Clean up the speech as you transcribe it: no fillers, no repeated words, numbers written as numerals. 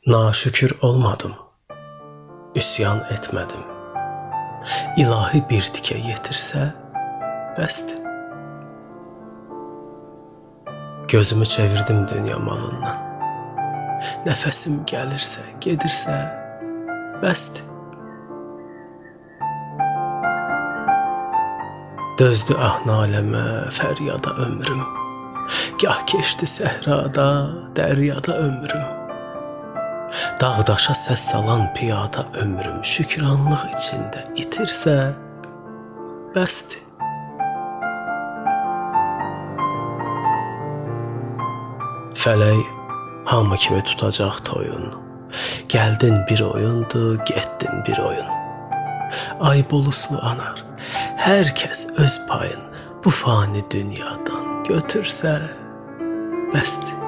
Naşükür olmadım, üsyan etmedim. İlahi bir dike yetirse bəsdir. Gözümü çevirdim dünya malından. Nefesim gelirse, gedirse bəsdir. Dözdü ah naləmə, fəryada ömrüm. Gah keçdi səhrada, dəryada ömrüm. Dağdaşa səs salan piyada ömrüm şükranlıq içində itirsə bəsdir. Fələk hamı kimi tutacaq toyun. Gəldin bir oyundu, getdin bir oyun. Ay boluslu anar, hər kəs öz payın bu fani dünyadan götürsə bəsdir.